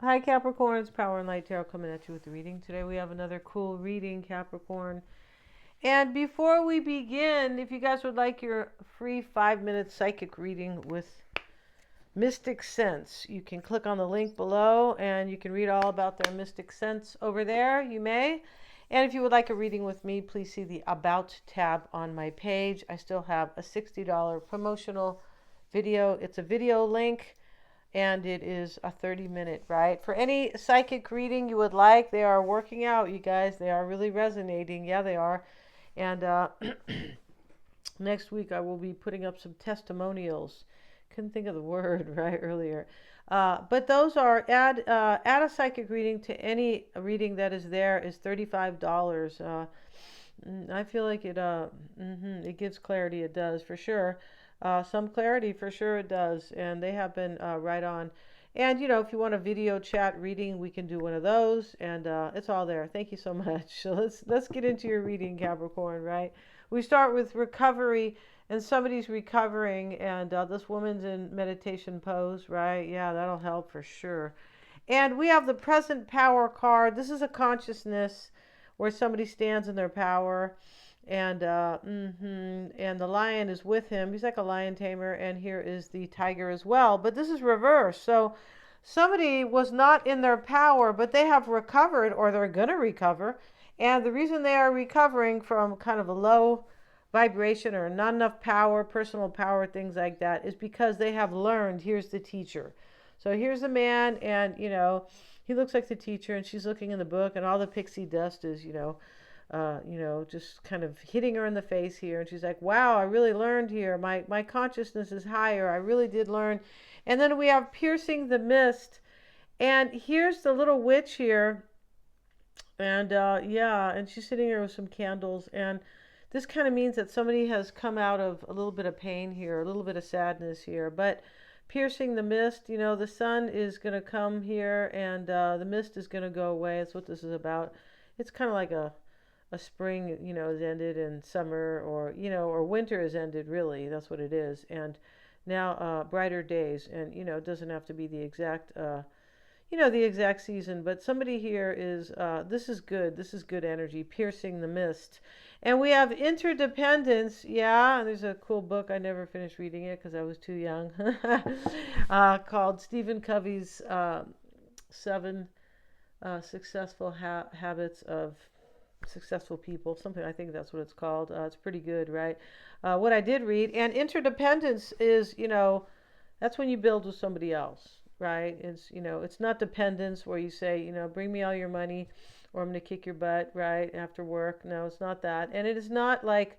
Hi Capricorns, Power and Light Tarot coming at you with the reading. Today we have another cool reading, Capricorn. And before we begin, if you guys would like your free 5-minute psychic reading with Mystic Sense, you can click on the link below and you can read all about their Mystic Sense over there. You may. And if you would like a reading with me, please see the About tab on my page. I still have a $60 promotional video. It's a video link and it is a 30-minute, right? For any psychic reading you would like, they are working out, you guys. They are really resonating. Yeah, they are. And next week I will be putting up some testimonials. Couldn't think of the word right earlier. But those are add a psychic reading to any reading that is there is $35. I feel like it gives clarity. It does for sure. Some clarity for sure it does, and they have been right on. And if you want a video chat reading, we can do one of those, and it's all there. Thank you so much. So let's get into your reading, Capricorn. Right? We start with recovery, and somebody's recovering, and this woman's in meditation pose. Right? Yeah, that'll help for sure. And we have the present power card. This is a consciousness where somebody stands in their power, and and the lion is with him. He's like a lion tamer, and here is the tiger as well. But this is reverse. So somebody was not in their power, but they have recovered, or they're gonna recover. And the reason they are recovering from kind of a low vibration or not enough power, personal power, things like that, is because they have learned. Here's the teacher. So here's the man, and he looks like the teacher, and she's looking in the book, and all the pixie dust is, just kind of hitting her in the face here. And she's like, wow, I really learned here. My consciousness is higher. I really did learn. And then we have piercing the mist. And here's the little witch here. And and she's sitting here with some candles. And this kind of means that somebody has come out of a little bit of pain here, a little bit of sadness here. But piercing the mist, the sun is going to come here, and the mist is going to go away. That's what this is about. It's kind of like a spring, has ended, and summer, or winter has ended, really. That's what it is. And now brighter days. And it doesn't have to be the exact season, but somebody here is this is good. This is good energy, piercing the mist. And we have interdependence. Yeah, and there's a cool book. I never finished reading it because I was too young. Called Stephen Covey's 7 Successful Habits of Successful People. Something, I think that's what it's called. It's pretty good, right? What I did read. And interdependence is, that's when you build with somebody else. Right? It's not dependence where you say, bring me all your money or I'm going to kick your butt, right, after work. No, it's not that. And it is not like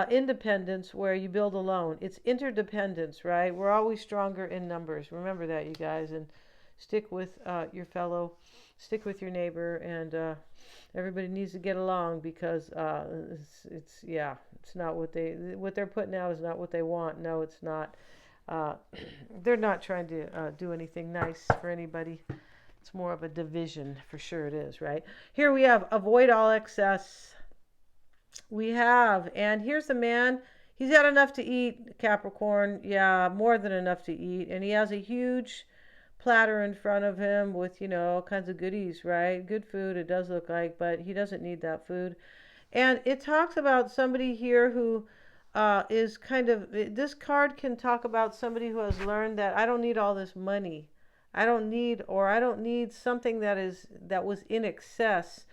independence where you build alone. It's interdependence, right? We're always stronger in numbers. Remember that, you guys, and stick with your fellow, stick with your neighbor, and everybody needs to get along because it's not what they're putting out is not what they want. No, it's not. They're not trying to do anything nice for anybody. It's more of a division, for sure it is, right? Here we have avoid all excess. And here's the man. He's had enough to eat, Capricorn. Yeah, more than enough to eat. And he has a huge platter in front of him with, all kinds of goodies, right? Good food, it does look like, but he doesn't need that food. And it talks about somebody here who is kind of, this card can talk about somebody who has learned that I don't need all this money. I don't need something that was in excess.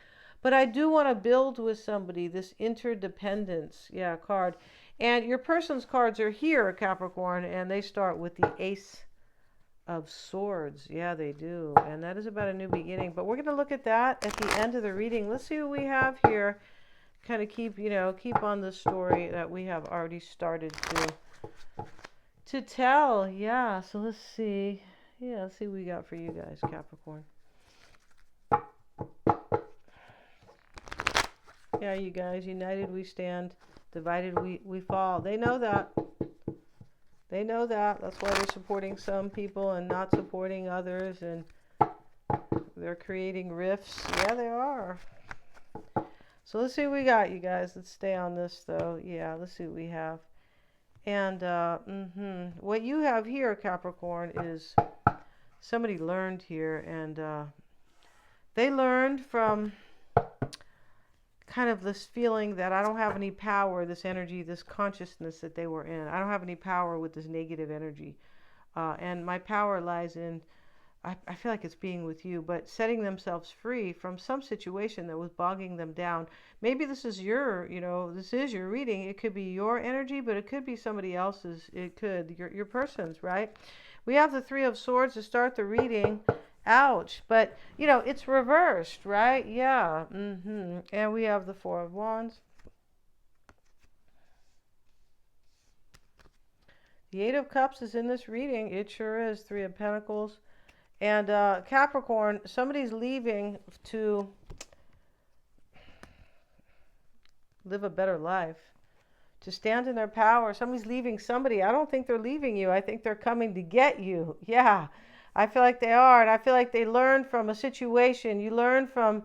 But I do want to build with somebody, this interdependence, card. And your person's cards are here, Capricorn, and they start with the Ace of Swords. Yeah, they do. And that is about a new beginning. But we're going to look at that at the end of the reading. Let's see what we have here. Kind of keep on the story that we have already started to tell. Yeah, so let's see. Yeah, let's see what we got for you guys, Capricorn. Yeah, you guys, united we stand, divided we fall. They know that. They know that. That's why they're supporting some people and not supporting others, and they're creating rifts. Yeah, they are. So let's see what we got, you guys. Let's stay on this, though. Yeah, let's see what we have. And what you have here, Capricorn, is somebody learned here, and they learned from kind of this feeling that I don't have any power, this energy, this consciousness that they were in. I don't have any power with this negative energy. And my power lies in, I feel like it's being with you, but setting themselves free from some situation that was bogging them down. Maybe this is this is your reading. It could be your energy, but it could be somebody else's. It could, your person's, right? We have the Three of Swords to start the reading. Ouch. But, it's reversed, right? Yeah. And we have the Four of Wands. The Eight of Cups is in this reading. It sure is. Three of Pentacles. And Capricorn, somebody's leaving to live a better life, to stand in their power. Somebody's leaving somebody. I don't think they're leaving you. I think they're coming to get you. Yeah, I feel like they are. And I feel like they learn from a situation. You learn from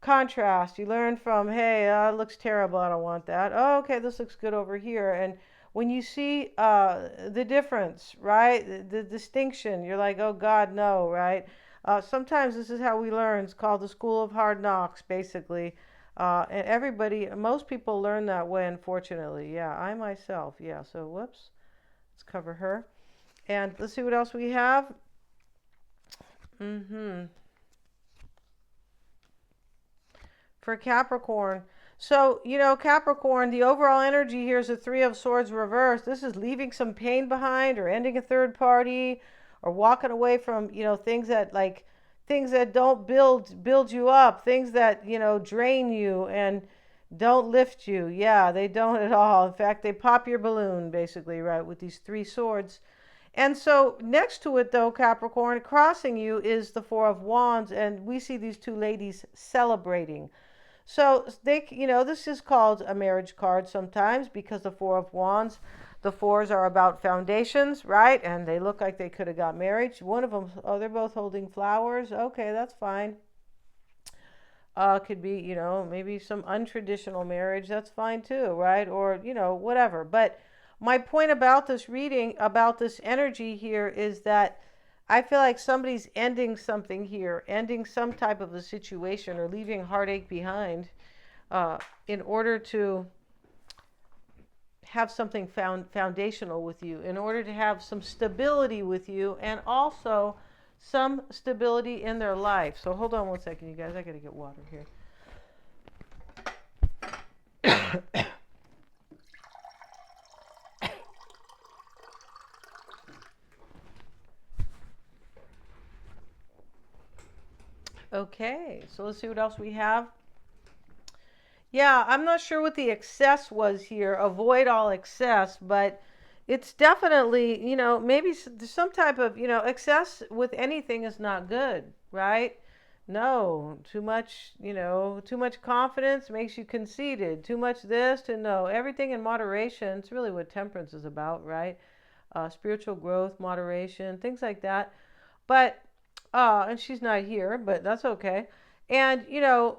contrast. You learn from, hey, it looks terrible. I don't want that. Oh, okay, this looks good over here. And when you see the difference, right, the distinction, you're like, oh, God, no, right? Sometimes this is how we learn. It's called the School of Hard Knocks, basically. And most people learn that way, unfortunately. Yeah, I myself, yeah. So, whoops. Let's cover her. And let's see what else we have. For Capricorn. So, Capricorn, the overall energy here is the Three of Swords reversed. This is leaving some pain behind, or ending a third party, or walking away from, things that don't build you up, things that, drain you and don't lift you. Yeah, they don't at all. In fact, they pop your balloon, basically, right, with these three swords. And so next to it, though, Capricorn, crossing you is the Four of Wands, and we see these two ladies celebrating. So this is called a marriage card sometimes, because the Four of Wands, the fours are about foundations, right? And they look like they could have got married. One of them, they're both holding flowers. Okay, that's fine. Could be, maybe some untraditional marriage. That's fine too, right? Or, whatever. But my point about this reading, about this energy here, is that I feel like somebody's ending something here, ending some type of a situation, or leaving heartache behind in order to have something foundational with you, in order to have some stability with you, and also some stability in their life. So hold on one second, you guys. I got to get water here. Okay, so let's see what else we have. Yeah, I'm not sure what the excess was here. Avoid all excess, but it's definitely, maybe some type of, excess with anything is not good, right? No, too much, too much confidence makes you conceited. Too much this to no, everything in moderation. It's really what temperance is about, right? Spiritual growth, moderation, things like that. But and she's not here, but that's okay. And,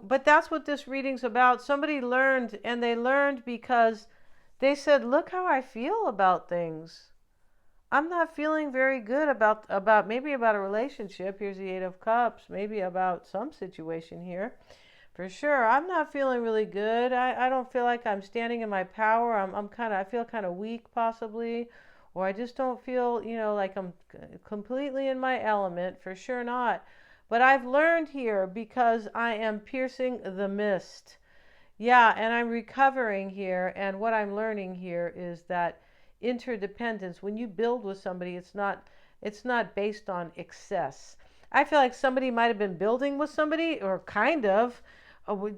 but that's what this reading's about. Somebody learned, and they learned because they said, look how I feel about things. I'm not feeling very good about maybe about a relationship. Here's the Eight of Cups. Maybe about some situation here. For sure, I'm not feeling really good. I don't feel like I'm standing in my power. I feel kind of weak, possibly. Or I just don't feel, like I'm completely in my element. For sure not. But I've learned here, because I am piercing the mist. Yeah, and I'm recovering here. And what I'm learning here is that interdependence, when you build with somebody, it's not based on excess. I feel like somebody might have been building with somebody, or kind of,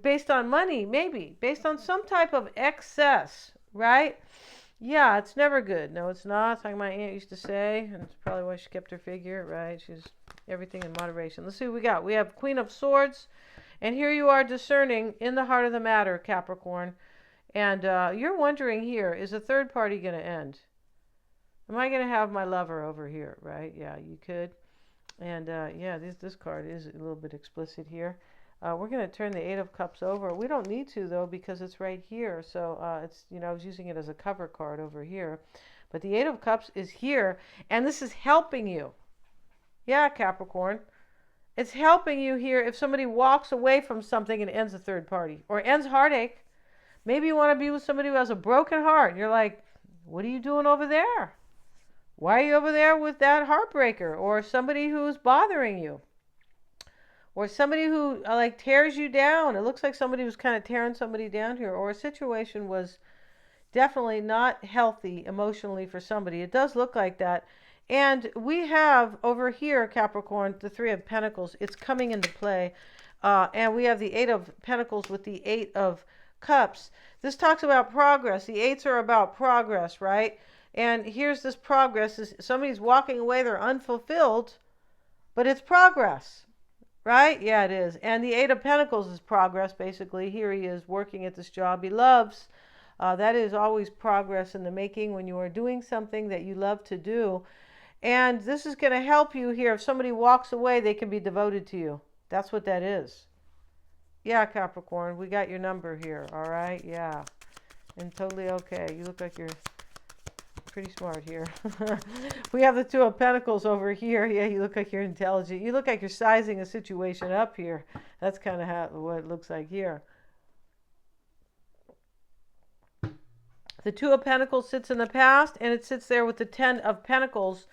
based on money, maybe, based on some type of excess, right? Yeah, it's never good. No, it's not. It's like my aunt used to say, and it's probably why she kept her figure, right? She's everything in moderation. Let's see what we got. We have Queen of Swords, and here you are discerning in the heart of the matter, Capricorn. And you're wondering here, is a third party going to end? Am I going to have my lover over here, right? Yeah, you could. And yeah, this card is a little bit explicit here. We're going to turn the Eight of Cups over. We don't need to, though, because it's right here. So it's, I was using it as a cover card over here. But the Eight of Cups is here, and this is helping you. Yeah, Capricorn. It's helping you here if somebody walks away from something and ends a third party or ends heartache. Maybe you want to be with somebody who has a broken heart. And you're like, what are you doing over there? Why are you over there with that heartbreaker? Or somebody who's bothering you? Or somebody who like tears you down. It looks like somebody was kind of tearing somebody down here. Or a situation was definitely not healthy emotionally for somebody. It does look like that. And we have over here, Capricorn, the Three of Pentacles. It's coming into play. And we have the Eight of Pentacles with the Eight of Cups. This talks about progress. The eights are about progress, right? And here's this progress. Somebody's walking away, they're unfulfilled, but it's progress, right? Yeah, it is. And the Eight of Pentacles is progress, basically. Here he is working at this job he loves. That is always progress in the making when you are doing something that you love to do. And this is going to help you here. If somebody walks away, they can be devoted to you. That's what that is. Yeah, Capricorn, we got your number here. All right, yeah. And totally okay. You look like you're pretty smart here. We have the Two of Pentacles over here. Yeah, you look like you're intelligent. You look like you're sizing a situation up here. That's kind of what it looks like here. The Two of Pentacles sits in the past, and it sits there with the Ten of Pentacles.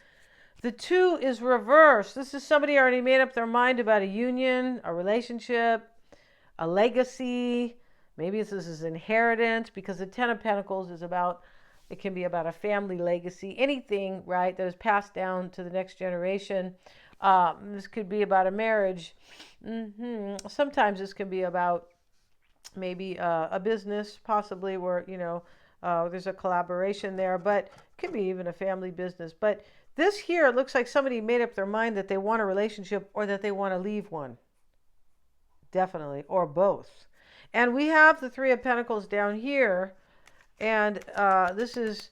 The two is reversed. This is somebody already made up their mind about a union, a relationship, a legacy. Maybe this is inheritance, because the Ten of Pentacles is about, it can be about a family legacy, anything, right, that is passed down to the next generation. This could be about a marriage. Sometimes this can be about maybe a business, possibly, where, there's a collaboration there, but it could be even a family business. But this here looks like somebody made up their mind that they want a relationship or that they want to leave one. Definitely, or both. And we have the Three of Pentacles down here, and this is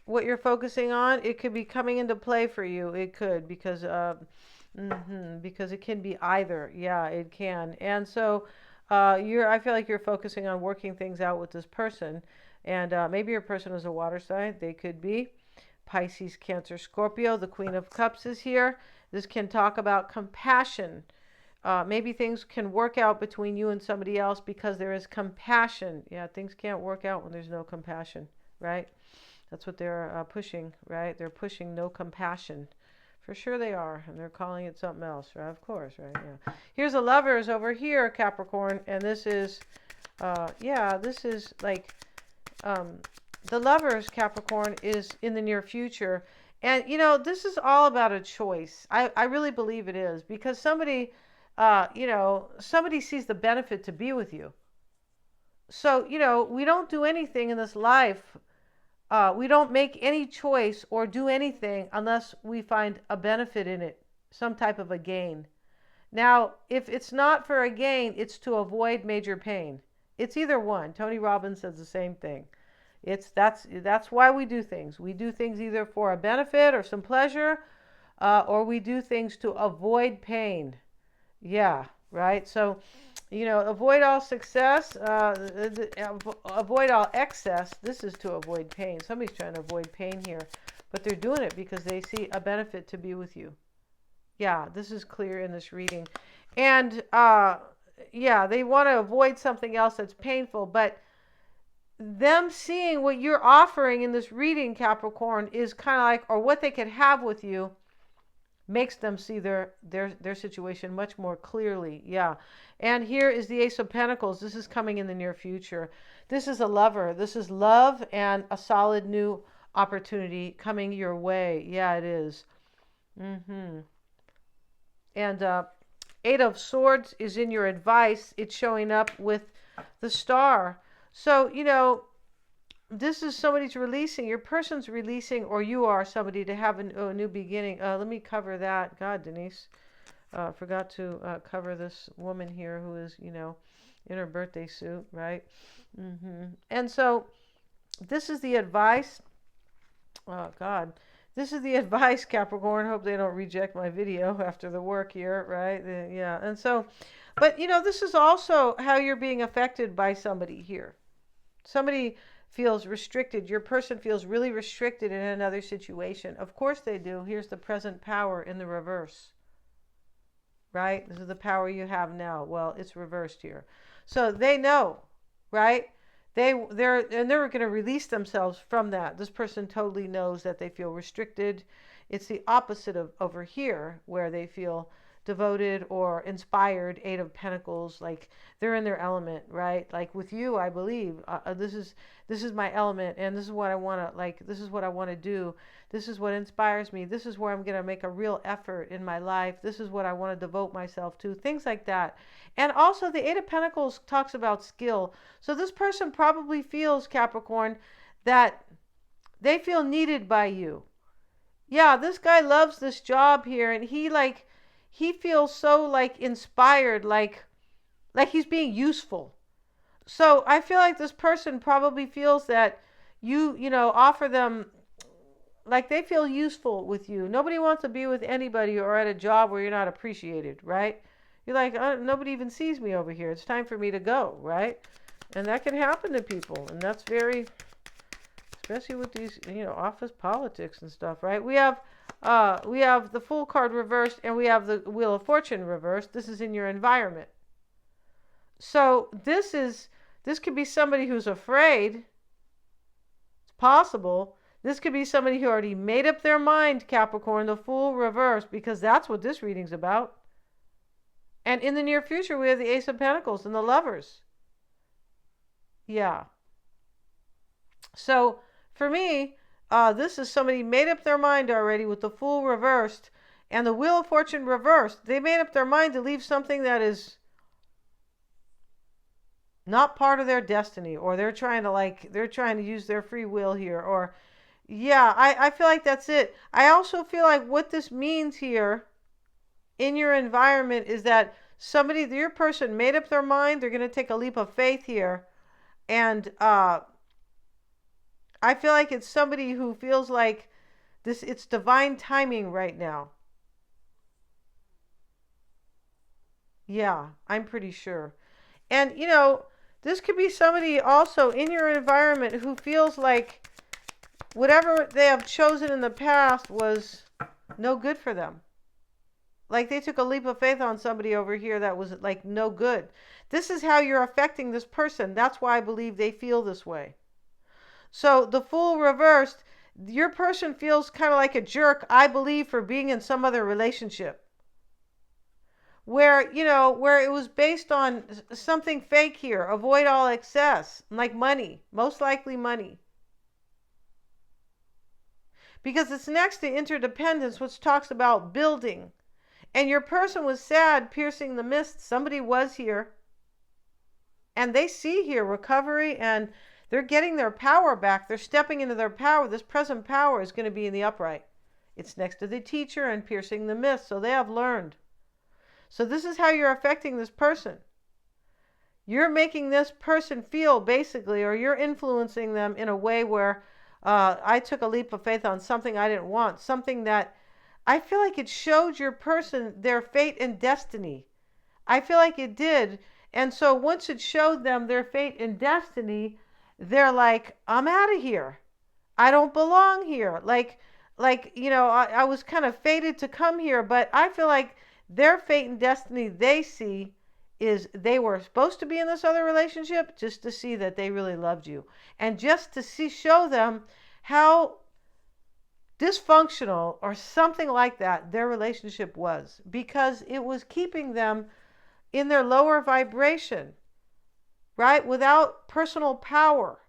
what you're focusing on. It could be coming into play for you. It could, because it can be either. Yeah, it can. And so I feel like you're focusing on working things out with this person. And maybe your person is a water sign. They could be Pisces, Cancer, Scorpio. The Queen of Cups is here. This can talk about compassion. Maybe things can work out between you and somebody else because there is compassion. Yeah, things can't work out when there's no compassion, right? That's what they're pushing, right? They're pushing no compassion. For sure they are, and they're calling it something else, right? Of course, right? Yeah. Here's the Lovers over here, Capricorn, and this is, this is like, the Lovers, Capricorn, is in the near future. And, this is all about a choice. I really believe it is, because somebody sees the benefit to be with you. So, we don't do anything in this life. We don't make any choice or do anything unless we find a benefit in it, some type of a gain. Now, if it's not for a gain, it's to avoid major pain. It's either one. Tony Robbins says the same thing. That's why we do things. We do things either for a benefit or some pleasure, or we do things to avoid pain. Yeah, right. So, avoid all success, avoid all excess. This is to avoid pain. Somebody's trying to avoid pain here, but they're doing it because they see a benefit to be with you. Yeah, this is clear in this reading. And, they want to avoid something else that's painful, but them seeing what you're offering in this reading, Capricorn, is kind of like, or what they could have with you, makes them see their situation much more clearly. Yeah. And here is the Ace of Pentacles. This is coming in the near future. This is a lover. This is love and a solid new opportunity coming your way. Yeah, it is. And Eight of Swords is in your advice. It's showing up with the Star. So, this is somebody's releasing, your person's releasing, or you are somebody to have a new beginning. Let me cover that. God, Denise, forgot to cover this woman here who is, in her birthday suit, right? And so this is the advice. Oh, God. This is the advice, Capricorn. Hope they don't reject my video after the work here, right? Yeah. And so, but, this is also how you're being affected by somebody here. Somebody feels restricted. Your person feels really restricted in another situation. Of course they do. Here's the present power in the reverse. right? This is the power you have now. Well, it's reversed here. So they know, right? They're going to release themselves from that. This person totally knows that they feel restricted. It's the opposite of over here where they feel devoted or inspired. Eight of Pentacles, like they're in their element, right? Like with you, I believe this is my element, and this is what I want to like. This is what I want to do. This is what inspires me. This is where I'm going to make a real effort in my life. This is what I want to devote myself to. Things like that. And also, the Eight of Pentacles talks about skill. So this person probably feels, Capricorn, that they feel needed by you. Yeah, this guy loves this job here, and he feels so like inspired, like he's being useful. So I feel like this person probably feels that you know, offer them, like they feel useful with you. Nobody wants to be with anybody or at a job where you're not appreciated, right? You're like, nobody even sees me over here. It's time for me to go, right? And that can happen to people, and that's very, especially with these, you know, office politics and stuff, right? We have the Fool card reversed, and we have the Wheel of Fortune reversed. This is in your environment. So this could be somebody who's afraid. It's possible. This could be somebody who already made up their mind, Capricorn, the Fool reversed, because that's what this reading's about. And in the near future, we have the Ace of Pentacles and the Lovers. Yeah. So for me, this is somebody made up their mind already with the Fool reversed and the Wheel of Fortune reversed. They made up their mind to leave something that is not part of their destiny, or they're trying to use their free will here, or yeah, I feel like that's it. I also feel like what this means here in your environment is that your person made up their mind. They're going to take a leap of faith here. And I feel like it's somebody who feels like it's divine timing right now. Yeah, I'm pretty sure. And, you know, this could be somebody also in your environment who feels like whatever they have chosen in the past was no good for them. Like they took a leap of faith on somebody over here that was like no good. This is how you're affecting this person. That's why I believe they feel this way. So the Fool reversed, your person feels kind of like a jerk, I believe, for being in some other relationship. Where, you know, where it was based on something fake here. Avoid all excess, like money, most likely money. Because it's next to interdependence, which talks about building. And your person was sad, piercing the mist. Somebody was here. And they see here recovery, and they're getting their power back. They're stepping into their power. This present power is going to be in the upright. It's next to the teacher and piercing the mist. So they have learned. So this is how you're affecting this person. You're making this person feel, basically, or you're influencing them in a way where I took a leap of faith on something I didn't want. Something that I feel like it showed your person their fate and destiny. I feel like it did. And so once it showed them their fate and destiny, they're like, I'm out of here. I don't belong here. Like, you know, I was kind of fated to come here, but I feel like their fate and destiny they see is they were supposed to be in this other relationship just to see that they really loved you. And just to show them how dysfunctional or something like that their relationship was, because it was keeping them in their lower vibration, right? Without personal power.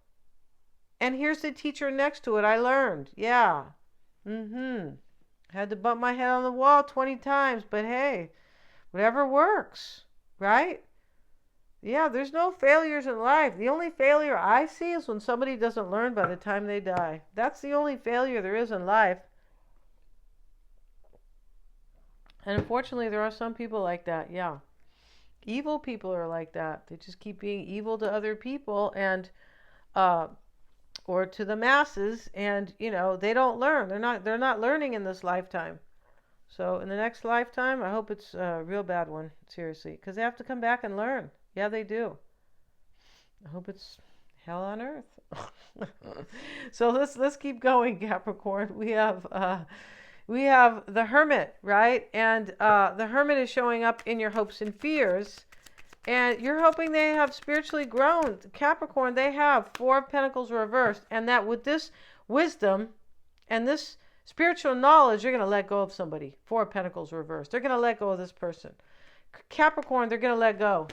And here's the teacher next to it. I learned. Yeah. Had to bump my head on the wall 20 times, but hey, whatever works, right? Yeah, there's no failures in life. The only failure I see is when somebody doesn't learn by the time they die. That's the only failure there is in life. And unfortunately, there are some people like that, yeah. Evil people are like that. They just keep being evil to other people and or to the masses, and you know, they don't learn. They're not learning in this lifetime. So in the next lifetime, I hope it's a real bad one, seriously, because they have to come back and learn. Yeah, they do. I hope it's hell on earth. So let's keep going, Capricorn. We have We have the Hermit, right? And the Hermit is showing up in your hopes and fears. And you're hoping they have spiritually grown. Capricorn, they have Four of Pentacles reversed. And that with this wisdom and this spiritual knowledge, you're going to let go of somebody. Four of Pentacles reversed. They're going to let go of this person. Capricorn, they're going to let go.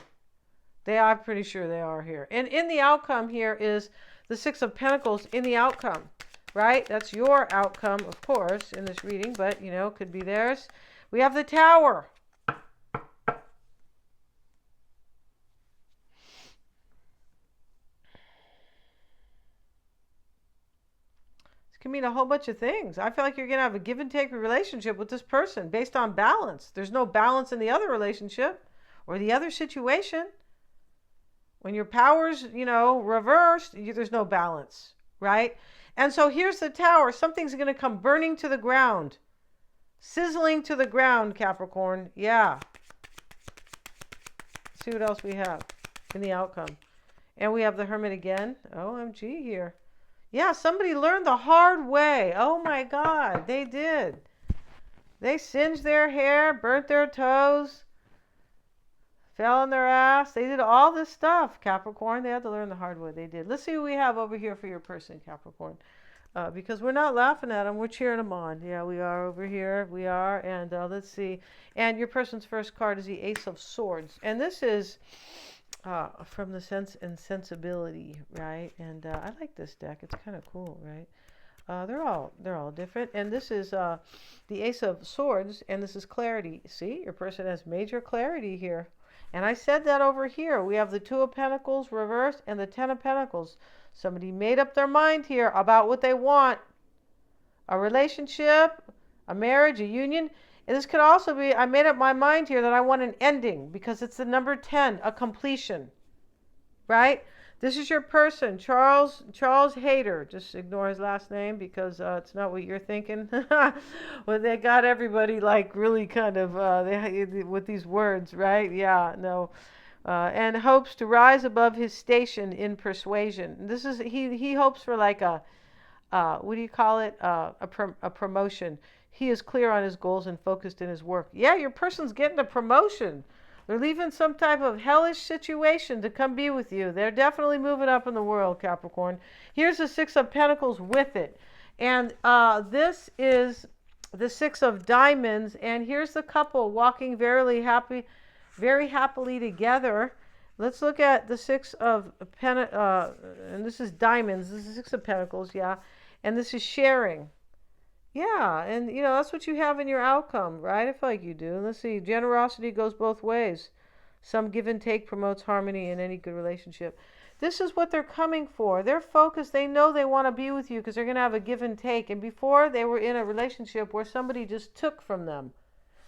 I'm pretty sure they are here. And in the outcome here is the Six of Pentacles in the outcome, right? That's your outcome, of course, in this reading, but, could be theirs. We have the Tower. This can mean a whole bunch of things. I feel like you're going to have a give and take relationship with this person based on balance. There's no balance in the other relationship or the other situation. When your power's, reversed, there's no balance, right? And so here's the Tower. Something's going to come burning to the ground. Sizzling to the ground, Capricorn. Yeah. Let's see what else we have in the outcome. And we have the Hermit again. OMG here. Yeah, somebody learned the hard way. Oh my God, they did. They singed their hair, burnt their toes, fell on their ass. They did all this stuff, Capricorn. They had to learn the hard way. They did. Let's see what we have over here for your person, Capricorn. Because we're not laughing at them. We're cheering them on. Yeah, we are over here. We are. And let's see. And your person's first card is the Ace of Swords. And this is from the Sense and Sensibility, right? And I like this deck. It's kind of cool, right? They're all different. And this is the Ace of Swords. And this is clarity. See, your person has major clarity here. And I said that over here. We have the Two of Pentacles reversed and the Ten of Pentacles. Somebody made up their mind here about what they want. A relationship, a marriage, a union. And this could also be, I made up my mind here that I want an ending because it's the number 10, a completion. Right? This is your person, Charles Hayter. Just ignore his last name because it's not what you're thinking. Well, they got everybody like really kind of with these words, right? Yeah, no. And hopes to rise above his station in persuasion. This is he hopes for like a what do you call it? A promotion. He is clear on his goals and focused in his work. Yeah, your person's getting a promotion. They're leaving some type of hellish situation to come be with you. They're definitely moving up in the world, Capricorn. Here's the Six of Pentacles with it. And this is the Six of Diamonds. And here's the couple walking very happily together. Let's look at the Six of Pentacles. And this is Diamonds. This is Six of Pentacles, yeah. And this is sharing. Yeah, and that's what you have in your outcome, right? I feel like you do. Let's see, generosity goes both ways. Some give and take promotes harmony in any good relationship. This is what they're coming for. They're focused. They know they want to be with you because they're going to have a give and take. And before, they were in a relationship where somebody just took from them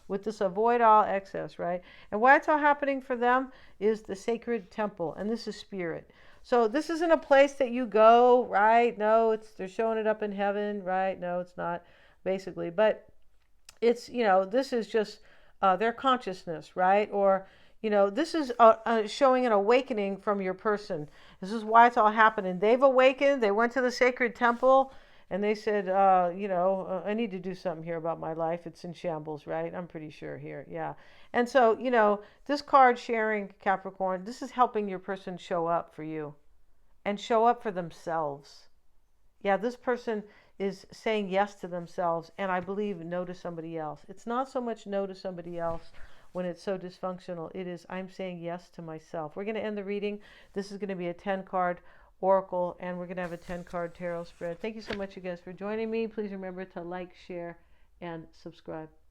with this avoid all excess, right? And why it's all happening for them is the sacred temple, and this is spirit. So this isn't a place that you go, right? No, they're showing it up in heaven, right? No, it's not, basically. But it's, this is just their consciousness, right? Or, this is showing an awakening from your person. This is why it's all happening. They've awakened. They went to the sacred temple. And they said, I need to do something here about my life. It's in shambles, right? I'm pretty sure here. Yeah. And so, this card sharing, Capricorn, this is helping your person show up for you and show up for themselves. Yeah, this person is saying yes to themselves and I believe no to somebody else. It's not so much no to somebody else when it's so dysfunctional. It is I'm saying yes to myself. We're going to end the reading. This is going to be a 10-card oracle, and we're going to have a 10-card tarot spread. Thank you so much, you guys, for joining me. Please remember to like, share, and subscribe.